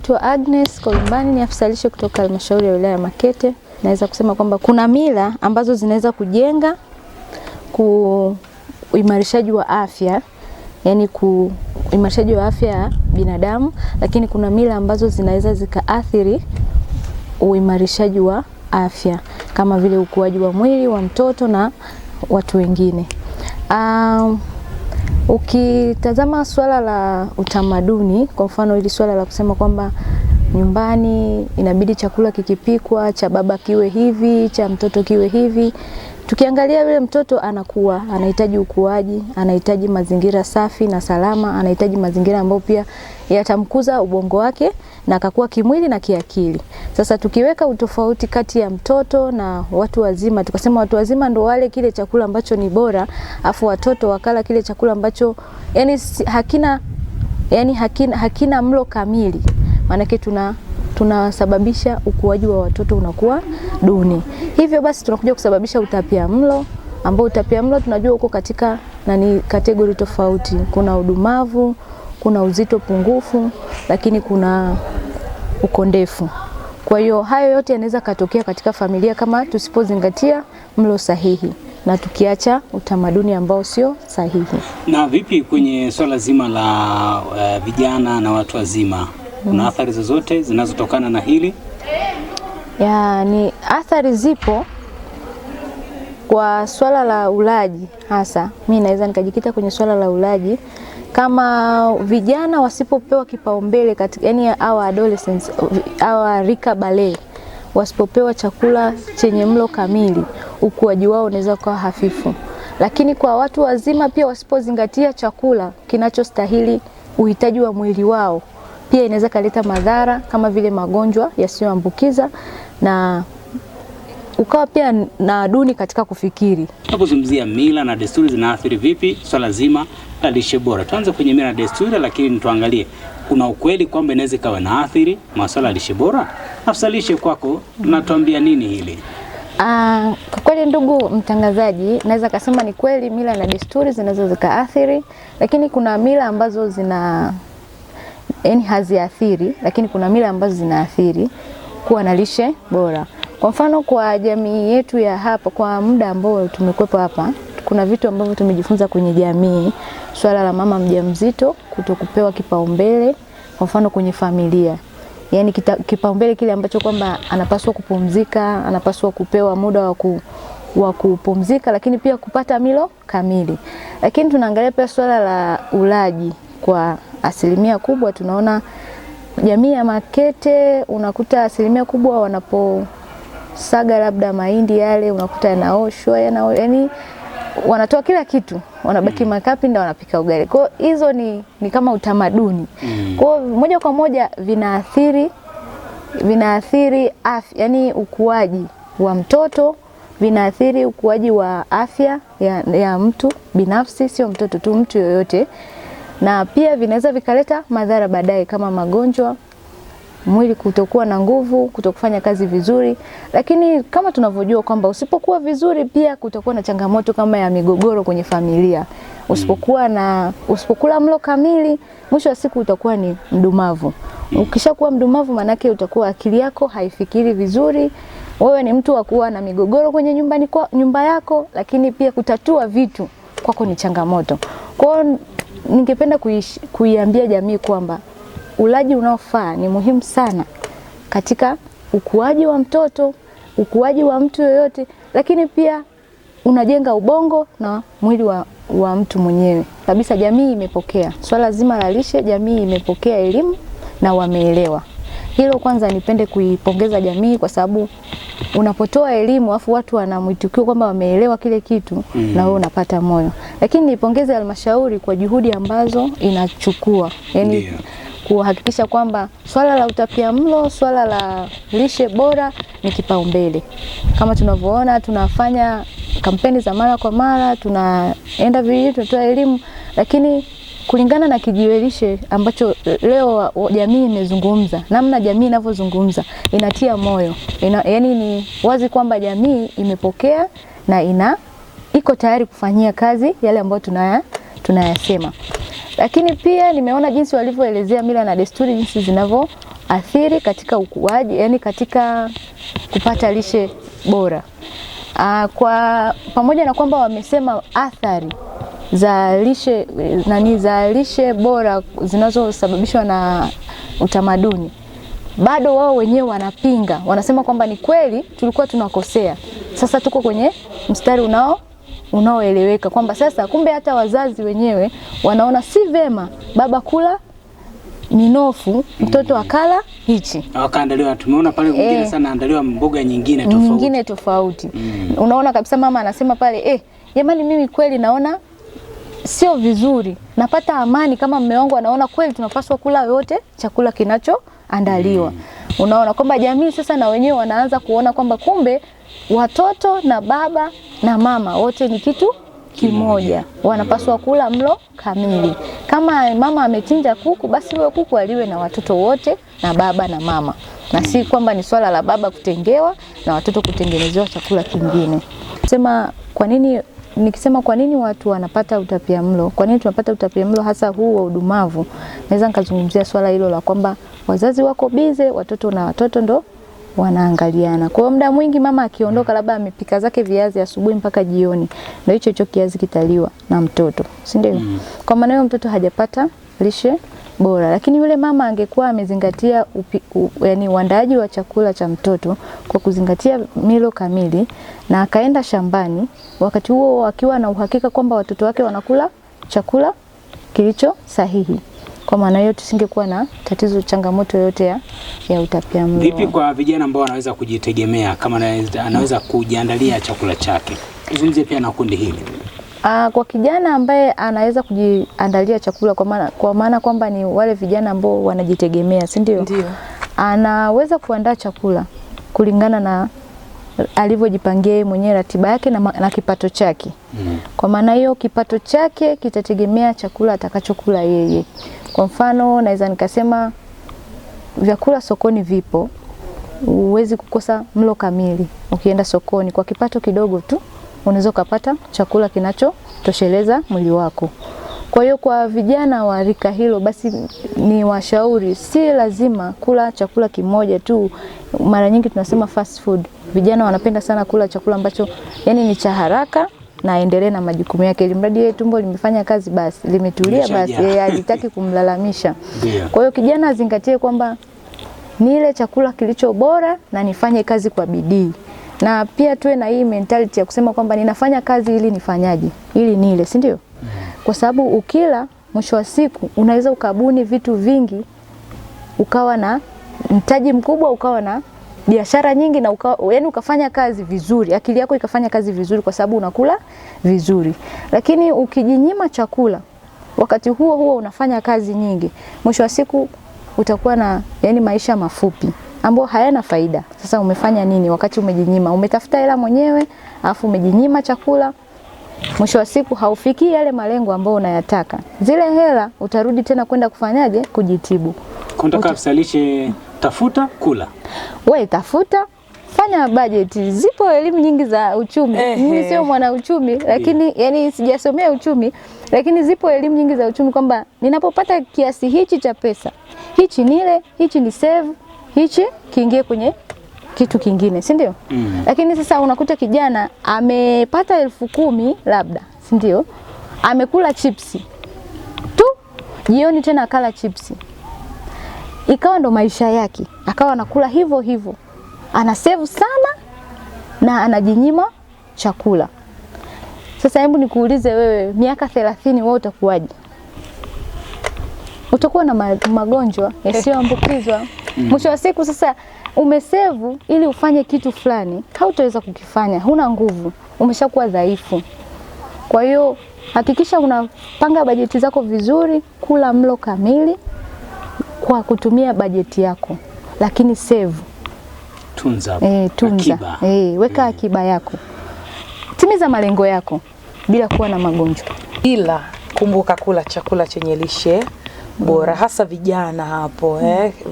Naitwa Agnes Kolumbani, ni afisa lishe kutoka Halmashauri ya Wilaya ya Makete. Naweza kusema kwamba kuna mila ambazo zinaweza kujenga uimarishaji wa afya, yani uimarishaji wa afya ya binadamu, lakini kuna mila ambazo zinaweza zikaathiri uimarishaji wa afya kama vile ukuaji wa mwili wa mtoto na watu wengine. Ukitazama swala la utamaduni, kwa mfano hili swala la kusema kwamba nyumbani inabidi chakula kikipikwa cha baba kiwe hivi, cha mtoto kiwe hivi. Tukiangalia yule mtoto anakuwa, anahitaji ukuaji, anahitaji mazingira safi na salama, anahitaji mazingira ambayo pia yatamkuza ubongo wake na akakuwa kimwili na kiakili. Sasa tukiweka utofauti kati ya mtoto na watu wazima, tukasema watu wazima ndo wale kile chakula ambacho ni bora, afu watoto wakala kile chakula ambacho hakina mlo kamili. Maanake tunasababisha ukuaji wa watoto unakuwa duni. Hivyo basi tunakuja kusababisha utapiamlo, ambao utapiamlo tunajua uko katika kategori tofauti. Kuna udumavu, kuna uzito pungufu, lakini kuna ukondefu. Kwa hiyo hayo yote yanaweza katokea katika familia kama tusipozingatia mlo sahihi na tukiacha utamaduni ambao sio sahihi. Na vipi kwenye swala zima la vijana na watu wazima? Kuna athari zozote zinazotokana na hili? Ni athari zipo kwa swala la ulaji hasa. Mimi naweza nikajikita kwenye swala la ulaji. Kama vijana wasipopewa kipaumbele katika our adolescents, our rika bale, wasipopewa chakula chenye mlo kamili, ukuaji wao unaweza kuwa hafifu. Lakini kwa watu wazima pia wasipozingatia chakula kinachostahili uhitaji wa mwili wao, pia inaweza kaleta madhara kama vile magonjwa yasiyoambukiza na ukawa pia na duni katika kufikiri. Tunapozungumzia mila na desturi zinaathiri vipi swala zima la lishe bora? Tuanze kwenye mila na desturi, lakini tuangalie kuna ukweli kwamba inaweza kawa na athiri masuala ya lishe bora. Afisa lishe kwako, tunatuambia nini hili? Kwa kweli ndugu mtangazaji, naweza kusema ni kweli mila na desturi zinaweza zikaathiri, lakini kuna mila ambazo haziathiri, lakini kuna mila ambazo zinaathiri kuwa na lishe bora. Kwa mfano kwa jamii yetu ya hapa, kwa muda ambao tumekuwepo hapa, kuna vitu ambavyo tumejifunza kwenye jamii. Swala la mama mjamzito kutokupewa kipaumbele, kwa mfano kwenye familia. Yani kipaumbele kile ambacho kwamba anapaswa kupumzika, anapaswa kupewa muda wa kupumzika, lakini pia kupata milo kamili. Lakini tunaangalia pia swala la ulaji. Kwa asilimia kubwa tunaona jamii ya Makete, unakuta asilimia kubwa wanaposaga labda mahindi yale, unakuta yanaoshwa, yani wanatoa kila kitu, wanabaki makapi ndio wanapika ugali. Kwa hizo ni kama utamaduni. Kwa moja kwa moja vinaathiri afya, yani ukuaji wa mtoto, vinaathiri ukuaji wa afya ya mtu binafsi, sio mtoto tu, mtu yoyote. Na pia vinaweza vikaleta madhara baadaye kama magonjwa, mwili kutokuwa na nguvu, kutokufanya kazi vizuri. Lakini kama tunavyojua kwamba usipokuwa vizuri pia kutakuwa na changamoto kama ya migogoro kwenye familia. Usipokula mlo kamili, mwisho wa siku utakuwa ni mdumavu. Ukishakuwa mdumavu manake utakuwa akili yako haifikiri vizuri. Wewe ni mtu wa kuwa na migogoro kwenye nyumba yako, lakini pia kutatua vitu kwako ni changamoto. Kwa ningependa kuiambia jamii kwamba ulaji unaofaa ni muhimu sana katika ukuaji wa mtoto, ukuaji wa mtu yoyote, lakini pia unajenga ubongo na mwili wa mtu mwenyewe. Kabisa jamii imepokea swala zima la lishe, jamii imepokea elimu na wameelewa. Hilo kwanza nipende kuipongeza jamii, kwa sababu unapotoa elimu afu watu wanamwitikio kwamba wameelewa kile kitu, na wewe unapata moyo. Lakini nipongeze halmashauri kwa juhudi ambazo inachukua, yani kuhakikisha kwamba swala la utapiamlo, swala la lishe bora ni kipaumbele. Kama tunavyoona tunafanya kampeni za mara kwa mara, tunaenda vijiji tunatoa elimu, lakini kulingana na kijiwe lishe ambacho leo jamii imezungumza, namna jamii inavyozungumza inatia moyo. Yani ni wazi kwamba jamii imepokea na iko tayari kufanyia kazi yale ambayo tunayasema. Lakini pia nimeona jinsi walivyoelezea mila na desturi jinsi athiri katika ukuaji, yani katika kupata lishe bora. Kwa pamoja na kwamba wamesema athari za lishe bora zinazosababishwa na utamaduni, bado wao wenyewe wanapinga, wanasema kwamba ni kweli tulikuwa tunakosea, sasa tuko kwenye mstari unaoeleweka, kwamba sasa kumbe hata wazazi wenyewe wanaona si vema baba kula minofu, mtoto akala hichi. Wakaandaliwa, tumeona pale mwingine sana andaliwa mboga nyingine tofauti. Unaona kabisa mama anasema pale, jamani mimi kweli naona sio vizuri. Napata amani kama mume wangu anaona kweli tunapaswa kula yote chakula kinachoandaliwa. Unaona kwamba jamii sasa na wenyewe wanaanza kuona kwamba kumbe watoto na baba na mama wote ni kitu kimoja, wanapaswa kula mlo kamili. Kama mama amechinja kuku, basi huyo kuku aliwe na watoto wote na baba na mama, na si kwamba ni swala la baba kutengewa na watoto kutengenezewa chakula kingine. Nikisema kwa nini watu wanapata utapiamlo, kwa nini tunapata utapiamlo hasa huu wa udumavu, naweza nikazungumzia swala hilo la kwamba wazazi wako bize, watoto ndo wanaangaliana. Kwa muda mwingi mama akiondoka, labda amepika zake viazi asubuhi mpaka jioni, ndio hicho kiazi kitaliwa na mtoto, si ndio? Kwa maana hiyo mtoto hajapata lishe bora. Lakini yule mama angekuwa amezingatia yani uandaaji wa chakula cha mtoto kwa kuzingatia milo kamili, na akaenda shambani wakati huo akiwa na uhakika kwamba watoto wake wanakula chakula kilicho sahihi, kwa maana hiyo tusingekuwa na tatizo, changamoto yote ya utapiamlo. Vipi kwa vijana ambao wanaweza kujitegemea, kama anaweza kujiandalia chakula chake? Zungumzie pia na kundi hili. Kwa kijana ambaye anaweza kujiandalia chakula, kwa maana kwamba ni wale vijana ambao wanajitegemea, si ndio? Ndio. Anaweza kuandaa chakula kulingana na alivyojipangia yeye mwenyewe, ratiba yake na kipato chake. Kwa maana hiyo kipato chake kitategemea chakula atakachokula yeye. Kwa mfano naweza nikasema vyakula sokoni vipo, huwezi kukosa mlo kamili. Ukienda sokoni kwa kipato kidogo tu unaweza kupata chakula kinachotosheleza mwili wako. Kwa hiyo kwa vijana wa rika hilo, basi ni washauri, si lazima kula chakula kimoja tu. Mara nyingi tunasema fast food. Vijana wanapenda sana kula chakula ambacho yani ni cha haraka na aendelee na majukumu yake, ili mradi yeye tumbo limefanya kazi basi, limetulia basi, yeye hajitaki kumlalamisha. Kwa hiyo kijana azingatie kwamba nile chakula kilicho bora na nifanye kazi kwa bidii. Na pia tuwe na hii mentality ya kusema kwamba ninafanya kazi ili nifanyaje? Ili nile, si ndio? Kwa sababu ukila, mwisho wa siku unaweza ukabuni vitu vingi, ukawa na mtaji mkubwa, ukawa na biashara nyingi, na yani ukafanya kazi vizuri, akili yako ikafanya kazi vizuri kwa sababu unakula vizuri. Lakini ukijinyima chakula, wakati huo unafanya kazi nyingi, mwisho wa siku utakuwa na yani maisha mafupi ambayo hayana faida. Sasa umefanya nini wakati umejinyima? Umetafuta hela mwenyewe, alafu umejinyima chakula. Mwisho wa siku haufikii yale malengo ambayo unayataka. Zile hela utarudi tena kwenda kufanyaje? Kujitibu. Kuntaka kusalishe, tafuta kula. Wewe tafuta, fanya budget. Zipo elimu nyingi za uchumi. Mimi sio mwana uchumi, lakini yani sijasomea uchumi, lakini zipo elimu nyingi za uchumi kwamba ninapopata kiasi hichi cha pesa, hichi nile, hichi ni save, hichi kiingie kwenye kitu kingine, si ndio? Lakini sasa unakuta kijana amepata 10,000 labda, si ndio? Amekula chipsi tu, jioni tena akala chipsi. Ikawa ndo maisha yake, akawa anakula hivyo hivyo. Ana save sana na anajinyima chakula. Sasa hebu nikuulize wewe, miaka 30 wewe utakuwaje? Utakuwa na magonjwa yasiyoambukizwa. Mwisho wa siku sasa umesevu ili ufanye kitu fulani, hautaweza kukifanya, huna nguvu, umeshakuwa dhaifu. Kwa hiyo hakikisha unapanga bajeti zako vizuri, kula mlo kamili kwa kutumia bajeti yako, lakini save. Tunza. Akiba. Weka akiba yako. Timiza malengo yako bila kuwa na magonjwa. Ila kumbuka kula chakula chenye lishe bora, hasa vijana hapo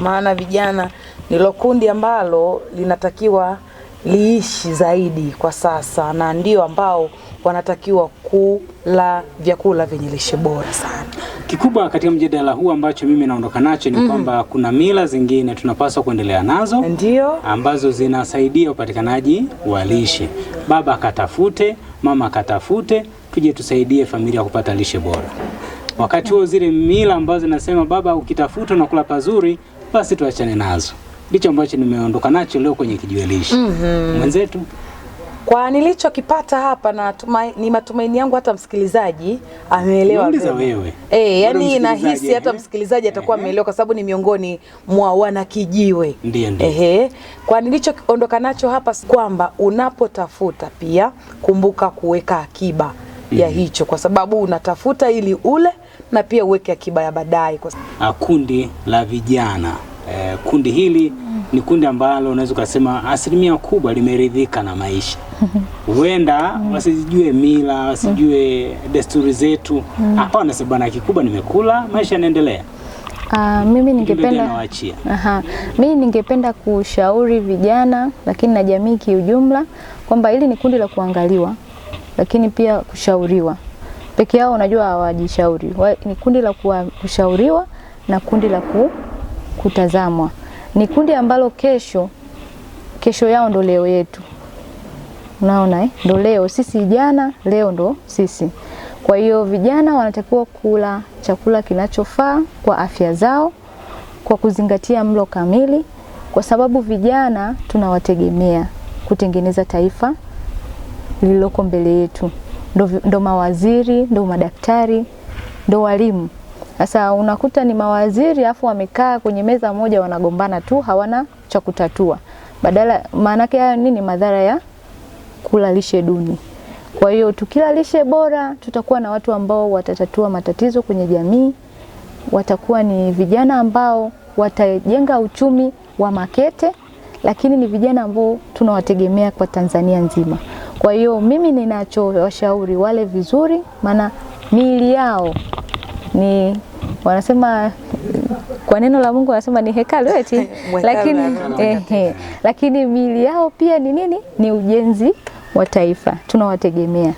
maana vijana ndilo kundi ambalo linatakiwa liishi zaidi kwa sasa, na ndio ambao wanatakiwa kula vyakula vyenye lishe bora sana. Kikubwa katika mjadala huu ambacho mimi naondoka nacho ni kwamba kuna mila zingine tunapaswa kuendelea nazo, ndio ambazo zinasaidia upatikanaji wa lishe. Baba katafute, mama katafute, tuje tusaidie familia kupata lishe bora. Wakati huo zile mila ambazo zinasema baba ukitafuta na kula pazuri, basi tuachane nazo. Ndicho ambacho nimeondoka nacho leo kwenye Kijiwe Lishe. Mwenzetu, kwa nilichokipata hapa na ni matumaini yangu hata msikilizaji ameelewa wewe. Yani nahisi hata msikilizaji atakuwa ameelewa, kwa sababu ni miongoni mwa wana Kijiwe. Ndiyo. Kwa nilichoondoka nacho hapa kwamba unapotafuta pia kumbuka kuweka akiba ya hicho, kwa sababu unatafuta ili ule na pia uweke akiba ya baadaye. Kundi la vijana, kundi hili ni kundi ambalo unaweza kusema asilimia kubwa limeridhika na maisha. Huenda wasijue mila, wasijue desturi zetu. Hapana, sababu kikubwa nimekula, maisha yanaendelea. Mimi ningependa kushauri vijana, lakini na jamii kiujumla, kwamba hili ni kundi la kuangaliwa, lakini pia kushauriwa. Peke yao unajua hawajishauri. Ni kundi la kushauriwa na kundi la kutazamwa. Ni kundi ambalo kesho yao ndo leo yetu. Unaona ndo leo sisi jana, leo ndo sisi. Kwa hiyo vijana wanatakiwa kula chakula kinachofaa kwa afya zao, kwa kuzingatia mlo kamili, kwa sababu vijana tunawategemea kutengeneza taifa lililoko mbele yetu. Ndo mawaziri, ndo madaktari, ndo walimu. Sasa unakuta ni mawaziri afu wamekaa kwenye meza moja wanagombana tu, hawana cha kutatua. Maana yake nini? Madhara ya kula lishe duni. Kwa hiyo tukila lishe bora tutakuwa na watu ambao watatatua matatizo kwenye jamii, watakuwa ni vijana ambao watajenga uchumi wa Makete, lakini ni vijana ambao tunawategemea kwa Tanzania nzima. Kwa hiyo mimi ninachowashauri wale vizuri, maana miili yao ni wanasema kwa neno la Mungu wanasema ni hekalu eti, lakini miili yao pia ni nini? Ni ujenzi wa taifa. Tunawategemea.